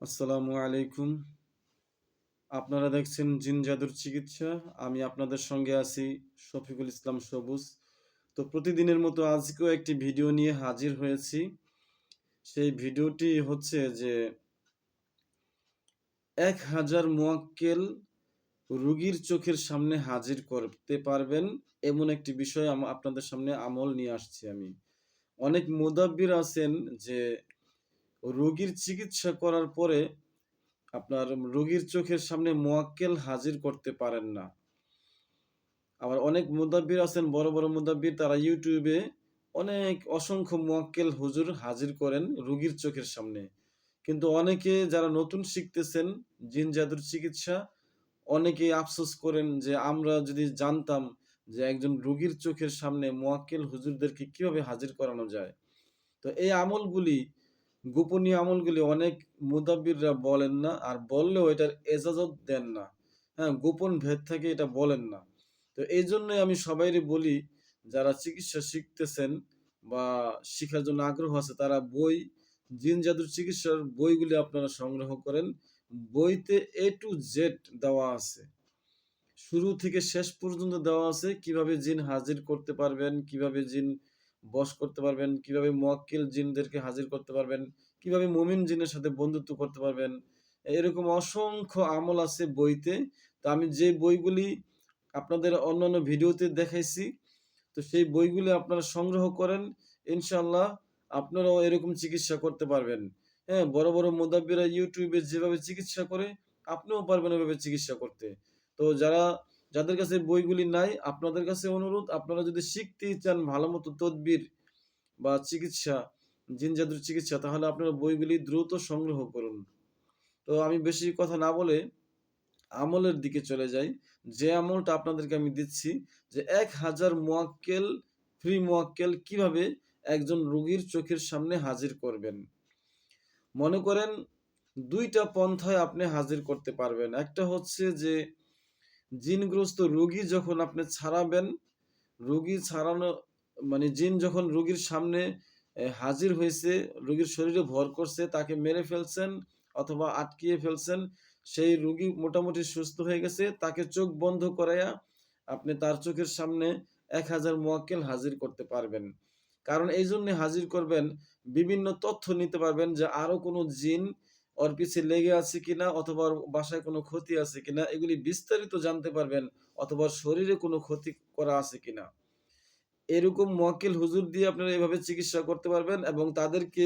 আসসালামু আলাইকুম। আপনারা দেখছেন জিন জাদুর চিকিৎসা। আমি আপনাদের সঙ্গে আছি শফিকুল ইসলাম সবুজ। তো প্রতিদিনের মতো আজকেও একটি ভিডিও নিয়ে হাজির হয়েছি। সেই ভিডিওটি হচ্ছে যে ১,০০০ মুয়াক্কেল রোগীর চোখের সামনে হাজির করতে পারবেন এমন একটি বিষয় আপনাদের সামনে আমল নিয়ে আসছি আমি। অনেক মুদাব্বির আছেন যে রোগীর চিকিৎসা করার পরে আপনার রোগীর চোখের সামনে মুয়াক্কেল হাজির করতে পারেন না। আবার অনেক মুদাব্বির আছেন বড়, বড় মুদাব্বির তারা ইউটিউবে অনেক অসংখ্য মুয়াক্কেল হুজুর হাজির করেন রোগীর চোখের সামনে। কিন্তু অনেকে যারা নতুন শিখতেছেন জিন জাদুর চিকিৎসা, অনেকেই আফসোস করেন যে আমরা যদি জানতাম যে একজন রোগীর চোখের সামনে মুয়াক্কেল হুজুরদেরকে কিভাবে হাজির করানো যায়। তো এই আমলগুলি গোপনীয় আমলগুলি অনেক মুদাব্বিররা বলেন না। আর বললেও এটার এজাজত দেন না। হ্যাঁ? গোপন ভেদ থেকে এটা বলেন না। তো এইজন্যই আমি সবাইরে বলি, যারা চিকিৎসা শিখতেছেন বা শিখার জন্য আগ্রহ আছে তারা জিন জাদুর চিকিৎসার বইগুলি আপনারা সংগ্রহ করেন। বইতে A to Z দেওয়া আছে। শুরু থেকে শেষ পর্যন্ত দেওয়া আছে কিভাবে জিন হাজির করতে পারবেন, কিভাবে জিন বশ করতে পারবেন, কিভাবে মুয়াক্কিল জিনদেরকে হাজির করতে পারবেন, কিভাবে মুমিন জিনের সাথে বন্ধুত্ব করতে পারবেন। এরকম অসংখ্য আমল আছে বইতে। তো আমি যে বইগুলি আপনাদের অন্যান্য ভিডিওতে দেখাইছি, তো সেই বইগুলি আপনারা সংগ্রহ করেন। ইনশাআল্লাহ আপনারাও এরকম চিকিৎসা করতে পারবেন। হ্যাঁ? বড়, বড় মুদাব্বিররা ইউটিউবে যেভাবে চিকিৎসা করে, আপনিও পারবেন ওইভাবে চিকিৎসা করতে। তো যাদের কাছে বইগুলি নাই, আপনাদের কাছে অনুরোধ, আপনারা যদি শিখতেই চান ভালোমতো তদবির বা চিকিৎসা, জিন জাদুর চিকিৎসা, তাহলে আপনারা বইগুলি দ্রুত সংগ্রহ করুন। তো আমি বেশি কথা না বলে আমলের দিকে চলে যাই। যে আমলটা আপনাদেরকে আমি দিচ্ছি যে ১,০০০ ফ্রি মুয়াক্কেল কিভাবে একজন রোগীর চোখের সামনে হাজির করবেন। মনে করেন ২ টা পন্থায় আপনি হাজির করতে পারবেন। একটা হচ্ছে যে জিনগ্রস্ত রোগী যখন আপনি ছাড়াবেন, রোগী ছাড়ানো মানে জিন যখন রোগীর সামনে হাজির হইছে, রোগীর শরীরে ভর করছে, তাকে মেরে ফেলছেন অথবা আটকিয়ে ফেলছেন। সেই রোগী মোটামুটি সুস্থ হয়ে গেছে। তাকে চোখ বন্ধ করাইয়া আপনি তার চোখের সামনে ১,০০০ মুয়াক্কেল হাজির করতে পারবেন। কারণ এইজন্যে হাজির করবেন, বিভিন্ন তথ্য নিতে পারবেন যে আরো কোনো জিন ওর পিছে লেগে আছে কিনা অথবা ওর বাসায় কোনো ক্ষতি আছে কিনা এগুলি বিস্তারিত জানতে পারবেন অথবা ওর শরীরে কোনো ক্ষতি করা আছে কিনা। এরকম মক্কেল হুজুর দিয়ে আপনারা এভাবে চিকিৎসা করতে পারবেন এবং তাদেরকে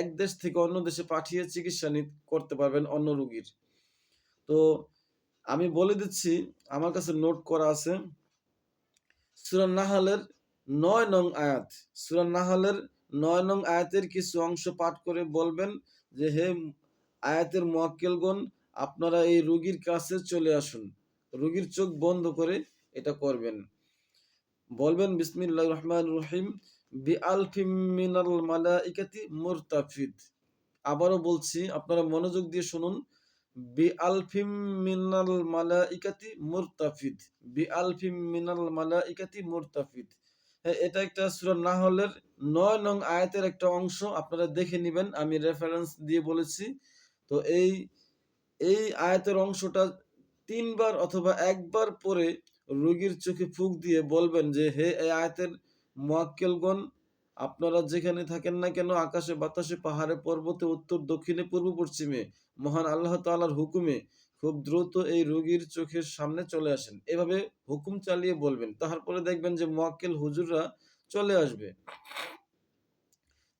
এক দেশ থেকে অন্য দেশে পাঠিয়ে চিকিৎসা করতে পারবেন অন্য রোগীর। তো আমি বলে দিচ্ছি, আমার কাছে নোট করা আছে। সূরা নাহালের ৯ নং আয়াত। সূরা নাহালের ৯ নং আয়াতের কিছু অংশ পাঠ করে বলবেন যে, হে আয়াতের মুয়াক্কেলগণ, আপনারা এই রোগীর কাছে চলে আসুন। রোগীর চোখ বন্ধ করে এটা করবেন। বলবেন বিসমিল্লাহির রহমানির রহিম বিআলফিম মিনাল মালাইকাতি মুরতাফিদ। আবারও বলছি, আপনারা মনোযোগ দিয়ে শুনুন। বিআলফিম মিনাল মালাইকাতি মুরতাফিদ। বিআলফিম মিনাল মালাইকাতি মুরতাফিদ। হ্যাঁ, এটা একটা সূরা নাহলের ৯ নং আয়াতের একটা অংশ। আপনারা দেখে নিবেন। আমি রেফারেন্স দিয়ে বলেছি। তো এই আয়াতের অংশটা ৩ বার অথবা ১ বার পড়ে রোগীর চোখে ফুঁক দিয়ে বলবেন যে, হে এই আয়াতের মুয়াক্কেলগণ, আপনারা যেখানে থাকেন না কেন, আকাশে বাতাসে পাহাড়ে পর্বতে উত্তর দক্ষিণে পূর্ব পশ্চিমে মহান আল্লাহ তাআলার হুকুমে খুব দ্রুত এই রোগীর চোখের সামনে চলে আসেন। এভাবে হুকুম চালিয়ে বলবেন। তারপরে দেখবেন যে মুয়াক্কেল হুজুররা চলে আসবে।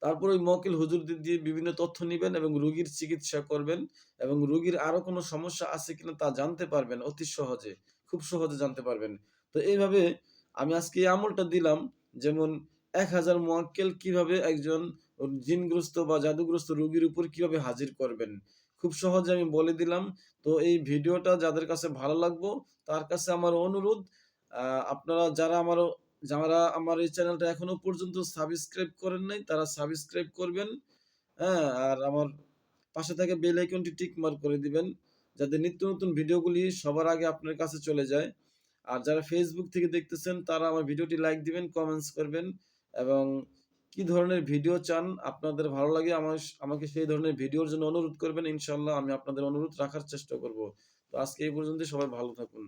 তারপর ওই মক্কেল হুজুরদের দিয়ে বিভিন্ন তথ্য নিবেন এবং রোগীর চিকিৎসা করবেন এবং রোগীর আরো কোনো সমস্যা আছে কিনা তা জানতে পারবেন অতি সহজে। খুব সহজে জানতে পারবেন। তো এইভাবে আমি আজকে এই আমলটা দিলাম, যেমন ১,০০০ মুয়াক্কেল কিভাবে একজন জিনগ্রস্ত বা জাদুগ্রস্ত রোগীর উপর কিভাবে হাজির করবেন। খুব সহজে আমি বলে দিলাম। তো এই ভিডিওটা যাদের কাছে ভালো লাগবো তার কাছে আমার অনুরোধ, আ আপনারা যারা আমার এই চ্যানেলটা এখনো পর্যন্ত সাবস্ক্রাইব করেন নাই, তারা সাবস্ক্রাইব করবেন। হ্যাঁ? আর আমার পাশে থাকা বেল আইকনটি টিক মার্ক করে দিবেন। যাতে নিত্য নতুন ভিডিওগুলি সবার আগে আপনার কাছে চলে যায়। আর যারা Facebook থেকে দেখতেছেন তারা আমার ভিডিওটি লাইক দিবেন, কমেন্টস করবেন এবং কি ধরনের ভিডিও চান, আপনাদের ভালো লাগে আমাকে সেই ধরনের ভিডিওর জন্য অনুরোধ করবেন। ইনশাআল্লাহ আমি আপনাদের অনুরোধ রাখার চেষ্টা করব। তো আজকে এই পর্যন্তই। সবাই ভালো থাকুন।